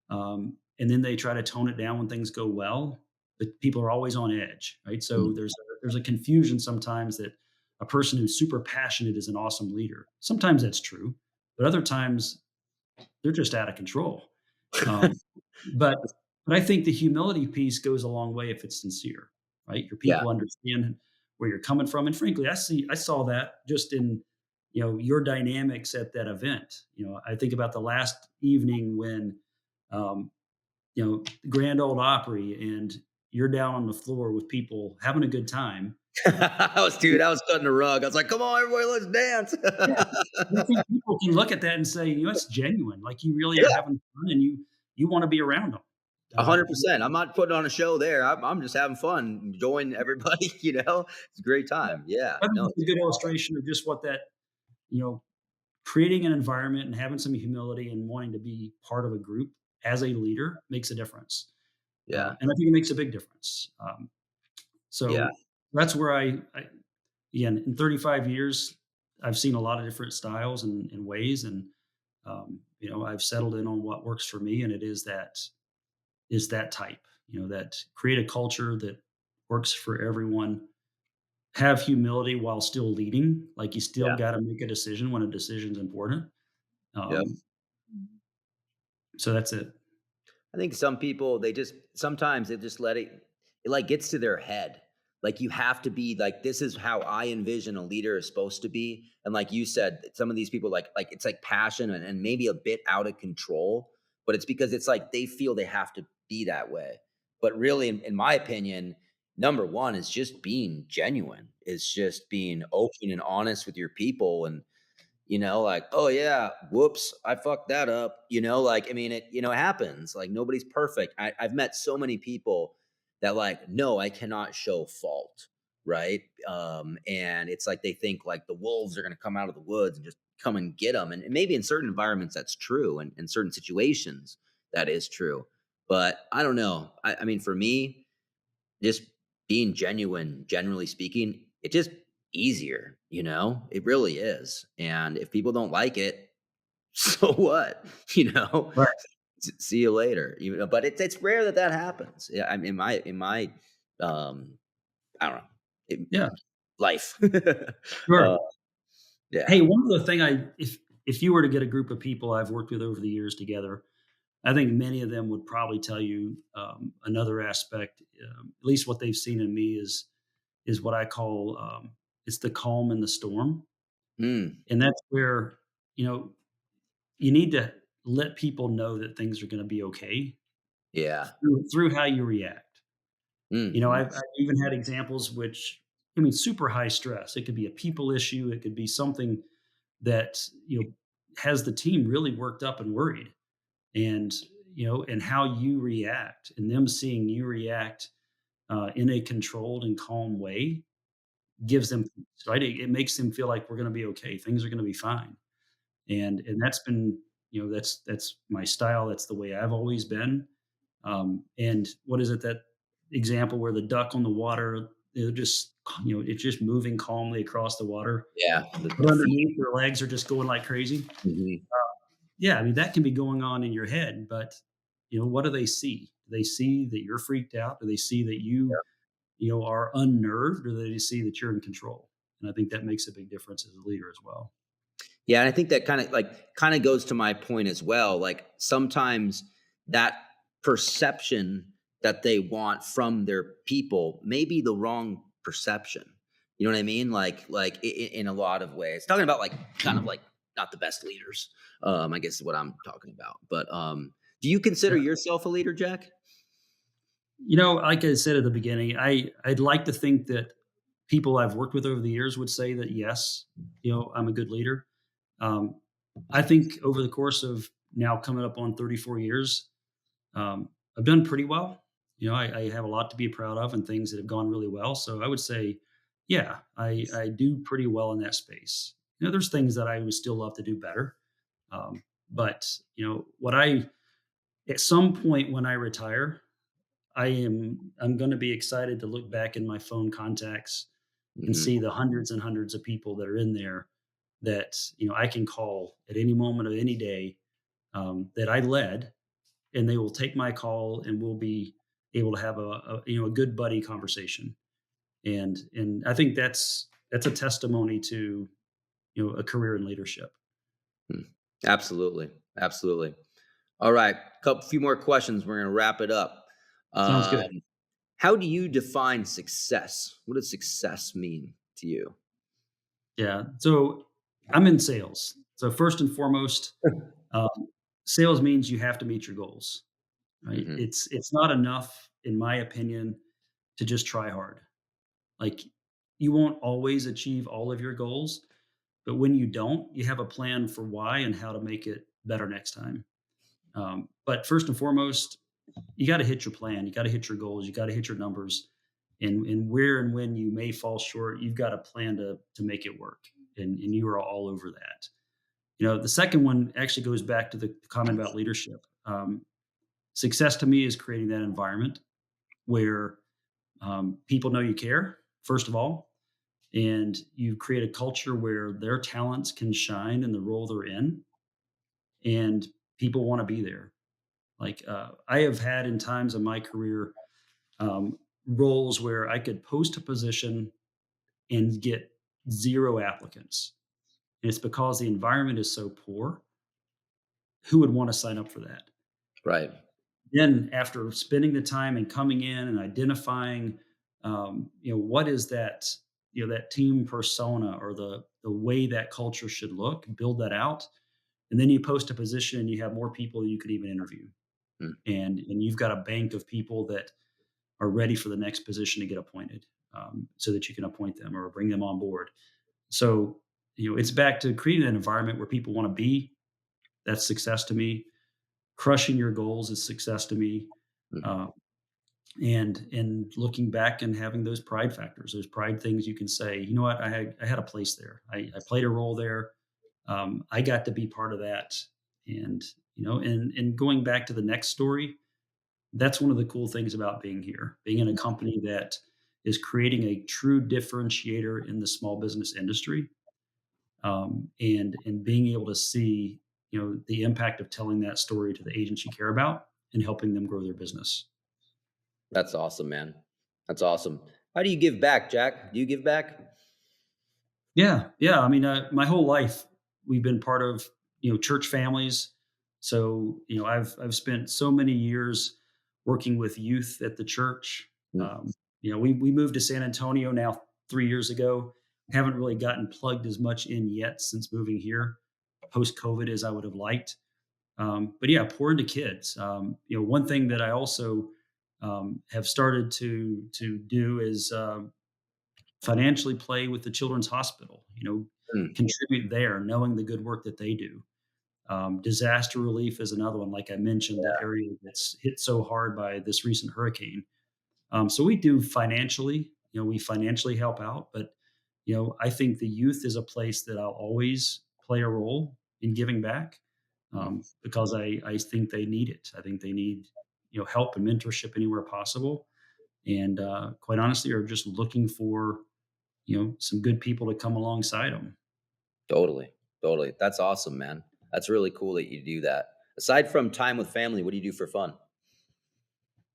And then they try to tone it down when things go well. But people are always on edge, right? So Mhm. there's a confusion sometimes that a person who's super passionate is an awesome leader. Sometimes that's true, but other times they're just out of control. Um, but but I think the humility piece goes a long way if it's sincere, right? Your Yeah. people understand where you're coming from, and frankly, I saw that just in your dynamics at that event. I think about the last evening when um, the Grand Old Opry, and you're down on the floor with people having a good time. I was cutting the rug. I was like, "Come on, everybody, let's dance." Yeah, and I think people can look at that and say, "It's genuine. Like you really are Yeah, having fun, and you want to be around them." Uh, 100%. I'm not putting on a show there. I'm just having fun, enjoying everybody, you know? It's a great Yeah. time. Yeah. I think No, it's a good illustration of just what that, you know, creating an environment and having some humility and wanting to be part of a group as a leader makes a difference. yeah. And I think it makes a big difference. Yeah. So that's where again, in 35 years, I've seen a lot of different styles and ways. And, I've settled in on what works for me. And it is that type, that create a culture that works for everyone. Have humility while still leading. Like you still Yeah. got to make a decision when a decision's important. Yep. Um, so that's it. I think some people, they just sometimes they just let it like gets to their head. Like you have to be like, this is how I envision a leader is supposed to be. And like you said, some of these people like it's like passion and maybe a bit out of control, but it's because it's like they feel they have to be that way. But really, in my opinion, number one is just being genuine. It's just being open and honest with your people and like, "Oh, yeah, whoops, I fucked that up," like, I mean, it happens, like, nobody's perfect. I've met so many people that, like, no, I cannot show fault, right? And it's like they think, like, the wolves are gonna come out of the woods and just come and get them. And maybe in certain environments, that's true, and in certain situations, that is true, but I don't know. I mean, for me, just being genuine, generally speaking, it just easier. It really is. And if people don't like it, so what? you know, Right. See you later. But it's rare that that happens. Yeah, I mean, in my I don't know, Yeah. life. Sure. uh, yeah. Hey, one other thing, if you were to get a group of people I've worked with over the years together, I think many of them would probably tell you another aspect. At least what they've seen in me is what I call it's the calm in the storm, Mm, and that's where you know you need to let people know that things are going to be okay yeah. through how you react. Hmm. I've even had examples which, I mean, super high stress. It could be a people issue. It could be something that, has the team really worked up and worried. And, and how you react and them seeing you react in a controlled and calm way gives them peace, right? It makes them feel like we're going to be okay. Things are going to be fine. And that's been, that's my style. That's the way I've always been. And what is it, that example where the duck on the water, it's just moving calmly across the water, Yeah. but The feet. underneath their legs are just going like crazy. Mhm. Yeah, I mean that can be going on in your head, but what do they see? Do they see that you're freaked out? Do they see that are unnerved, or do they see that you're in control? And I think that makes a big difference as a leader as well. Yeah, and I think that kind of goes to my point as well. Like sometimes that perception that they want from their people may be the wrong perception. You know what I mean? In a lot of ways. Talking about like kind of like not the best leaders. I guess is what I'm talking about. But do you consider Yeah. yourself a leader, Jack? Like I said at the beginning, I'd like to think that people I've worked with over the years would say that yes, I'm a good leader. Um, I think over the course of now coming up on 34 years, I've done pretty well. I have a lot to be proud of and things that have gone really well. So I would say, yeah, I do pretty well in that space. There's things that I would still love to do better. But what I at some point when I retire, I'm going to be excited to look back in my phone contacts and Hmm. see the hundreds and hundreds of people that are in there that I can call at any moment of any day, that I led, and they will take my call, and we'll be able to have a good buddy conversation. And I think that's a testimony to a career in leadership. Absolutely, absolutely. All right, couple few more questions. We're gonna wrap it up. Sounds Um, good. how do you define success? What does success mean to you? Yeah. So I'm in sales. So first and foremost, um, sales means you have to meet your goals. Right? Hmm. It's not enough, in my opinion, to just try hard. Like, you won't always achieve all of your goals, but when you don't, you have a plan for why and how to make it better next time. But first and foremost, you got to hit your plan. You got to hit your goals. You got to hit your numbers, and where and when you may fall short, you've got a plan to make it work, and you are all over that. The second one actually goes back to the comment about leadership. Success to me is creating that environment where people know you care, first of all, and you create a culture where their talents can shine in the role they're in, and people want to be there. Like, I have had in times of my career, um, roles where I could post a position and get zero applicants. And it's because the environment is so poor. Who would want to sign up for that? Right, Then after spending the time and coming in and identifying, what is that, that team persona or the way that culture should look, build that out, and then you post a position and you have more people you could even interview, mm, and you've got a bank of people that are ready for the next position to get appointed, so that you can appoint them or bring them on board. So it's back to creating an environment where people want to be. That's success to me. Crushing your goals is success to me. mm. Uh, and looking back and having those pride factors, those pride things you can say, what, I had a place there. I played a role there. I got to be part of that. And and going back to the next story, that's one of the cool things about being here, being in a company that is creating a true differentiator in the small business industry, and being able to see the impact of telling that story to the agents you care about and helping them grow their business. That's awesome, man. That's awesome. How do you give back, Jack? Do you give back? Yeah, yeah. I mean, my whole life we've been part of church families. So I've spent so many years working with youth at the church. Mm, Um, we moved to San Antonio now 3 years ago. Haven't really gotten plugged as much in yet since moving here post COVID as I would have liked. But yeah, pour into kids. One thing that I also have started to do is financially play with the children's hospital, mm. contribute there, knowing the good work that they do. Disaster relief is another one, like I mentioned, that Yeah, area that's hit so hard by this recent hurricane. So we do financially, we financially help out, but I think the youth is a place that I'll always play a role in giving back, mm, because I think they need it. I think they need help and mentorship anywhere possible, and quite honestly, are just looking for some good people to come alongside them. totally, totally. That's awesome, man. That's really cool that you do that. Aside from time with family, what do you do for fun?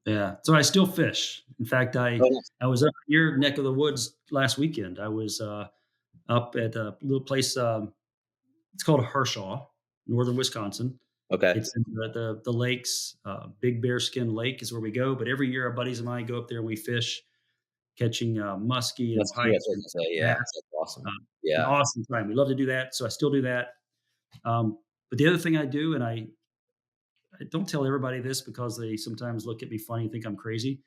Yeah. So I still fish. In fact, I Oh, nice. I was up your neck of the woods last weekend. I was up at a little place. It's called Harshaw, northern Wisconsin. Okay. It's in the lakes. Big Bearskin Lake is where we go. But every year, our buddies and I go up there and we fish, catching muskie and That's true. pike That's what I and was gonna say. bass. Yeah, that's awesome. An Yeah. awesome time. We love to do that. So I still do that. But the other thing I do, and I don't tell everybody this because they sometimes look at me funny and think I'm crazy.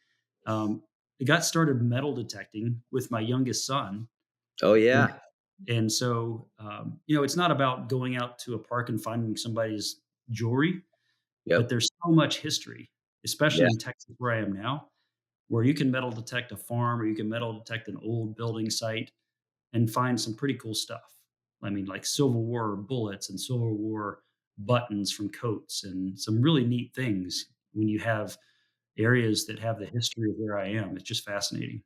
I got started metal detecting with my youngest son, Oh, and yeah. and so, it's not about going out to a park and finding somebody's jewelry, but Yep. there's so much history, especially Yeah. in Texas where I am now, where you can metal detect a farm or you can metal detect an old building site and find some pretty cool stuff. I mean, like Civil War bullets and Civil War buttons from coats and some really neat things when you have areas that have the history of where I am. It's just fascinating.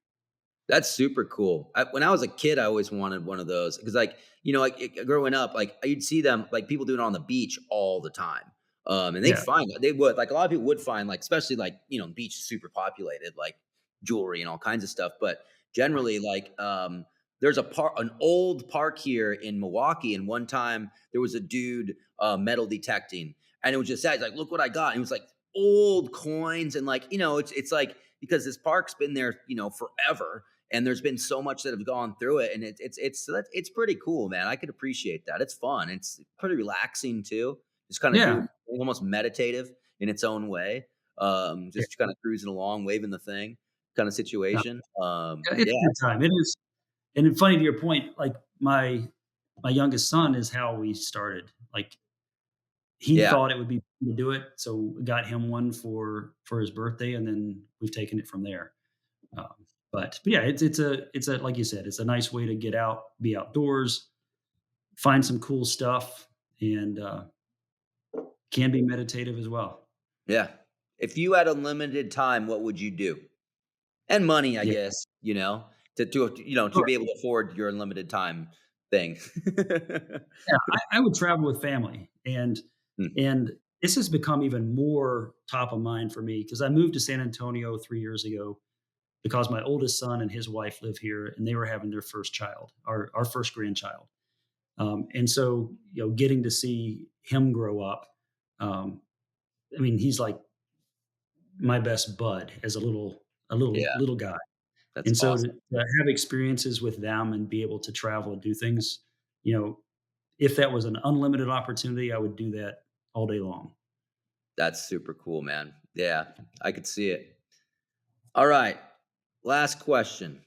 That's super cool. When I was a kid, I always wanted one of those because, like, growing up, like you'd see them, like people doing it on the beach all the time, and they'd Yeah. find they would like a lot of people would find like, especially like the beach is super populated, like jewelry and all kinds of stuff. But generally, like, there's an old park here in Milwaukee, and one time there was a dude metal detecting, and it was just sad. He's like, "Look what I got!" And it was like old coins, and like it's like because this park's been there, forever and there's been so much that have gone through it, and it's pretty cool, man. I could appreciate that. It's fun. It's pretty relaxing too. Just kind of do Yeah. almost meditative in its own way. Yeah. Just kind of cruising along, waving the thing, kind of Yeah. situation. Yeah, it's Yeah, a good time. It is. And then funny to your point, like my youngest son is how we started. Like he yeah, thought it would be fun to do it, so we got him one for his birthday, and then we've taken it from there. But yeah, it's a like you said, it's a nice way to get out, be outdoors, find some cool stuff, and can be meditative as well. yeah. If you had unlimited time, what would you do? And money, I Yeah, guess. To sure. be able to afford your unlimited time thing. Yeah, I would travel with family, Hmm, and this has become even more top of mind for me because I moved to San Antonio 3 years ago because my oldest son and his wife live here, and they were having their first child, our first grandchild. And so, getting to see him grow up, um, I mean, he's like my best bud as a yeah, little guy. that's And so to awesome. have experiences with them and be able to travel and do things, you know, if that was an unlimited opportunity, I would do that all day long. That's super cool, man. Yeah, I could see it. All right. Last question.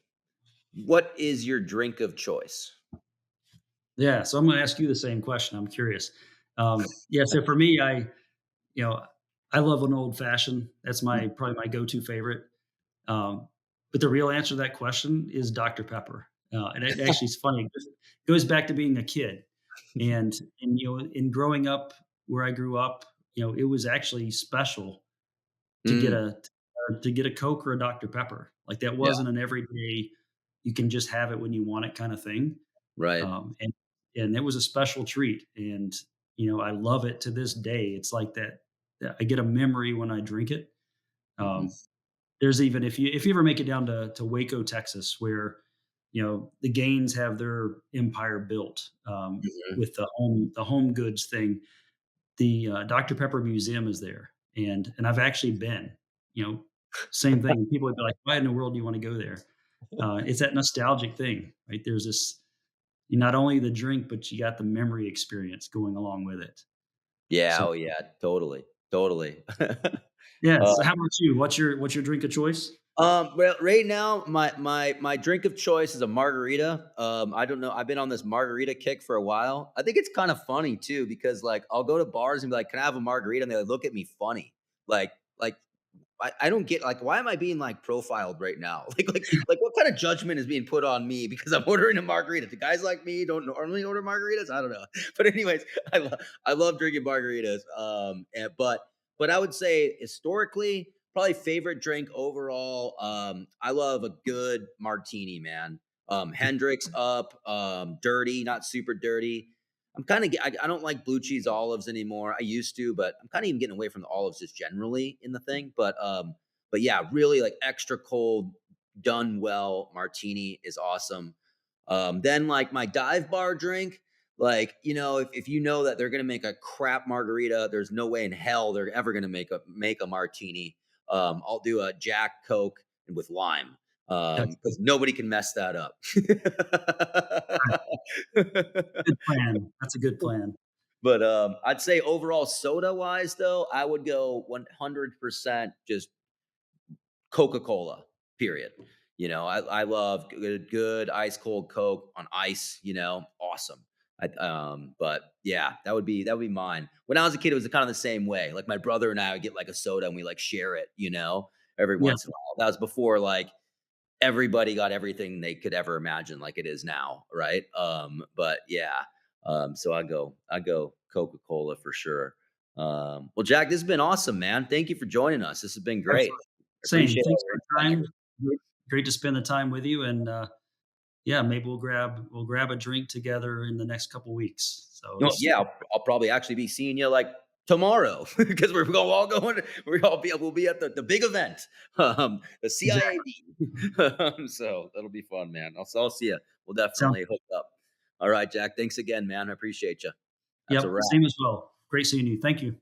What is your drink of choice? Yeah, so I'm gonna ask you the same question. I'm curious. Yeah, so for me, you know, I love an old fashioned. That's Mm, my probably my go-to favorite. Um, but the real answer to that question is Dr. Pepper. And it actually is funny. It just goes back to being a kid. And in growing up where I grew up, it was actually special to get mm, a Coke or a Dr. Pepper. Like that yeah, wasn't an everyday you can just have it when you want it kind of thing. right. And it was a special treat. And I love it to this day. It's like that I get a memory when I drink it. Mhm, Um, there's even if you ever make it down to Waco, Texas, where the Gaines have their empire built mhm. with the home goods thing. The Dr. Pepper Museum is there, and I've actually been. You know, Same thing. People would be like, "Why in the world do you want to go there?" It's that nostalgic thing, right? There's this not only the drink, but you got the memory experience going along with it. Yeah, So oh, yeah, totally, totally. yeah. Uh, So how about you? What's your drink of choice? well, right now, my drink of choice is a margarita. I don't know. I've been on this margarita kick for a while. I think it's kind of funny too because like I'll go to bars and be like, "Can I have a margarita?" And they like, look at me funny, like I don't get like why am I being like profiled right now? Like what kind of judgment is being put on me because I'm ordering a margarita? Do guys like me don't normally order margaritas? I don't know. But anyways, I love drinking margaritas. But I would say historically, probably favorite drink overall. I love a good martini, man. Hendrix up, dirty, not super dirty. I don't like blue cheese olives anymore. I used to, but I'm kind of even getting away from the olives just generally in the thing. But yeah, really like extra cold, done well martini is awesome. Then like my dive bar drink, like if you know that they're gonna make a crap margarita, there's no way in hell they're ever gonna make a martini. I'll do a Jack Coke with lime That's because nobody can mess that up. a good plan. That's a good plan. But, I'd say overall soda-wise, though, I would go 100% just Coca-Cola, period. I love good ice cold Coke on ice, awesome. But yeah, that would be mine. When I was a kid, it was kind of the same way. Like my brother and I would get like a soda and we like share it, every Yeah, once in a while. That was before like everybody got everything they could ever imagine like it is now, right? But yeah, so I go Coca-Cola for sure. Well, Jack, this has been awesome, man. Thank you for joining us. This has been great. excellent. I Same. appreciate Thanks all for your the insight and time. everything. Great to spend the time with you, and, yeah, maybe we'll grab a drink together in the next couple weeks. So this Yeah, I'll probably actually be seeing you like tomorrow because all going. We'll be at the big event, the exactly. CIAD. So that'll be fun, man. I'll see you. We'll Sounds definitely hook up. All right, Jack. Thanks again, man. I appreciate you. That's a Yep, wrap. same as well. Great seeing you. Thank you.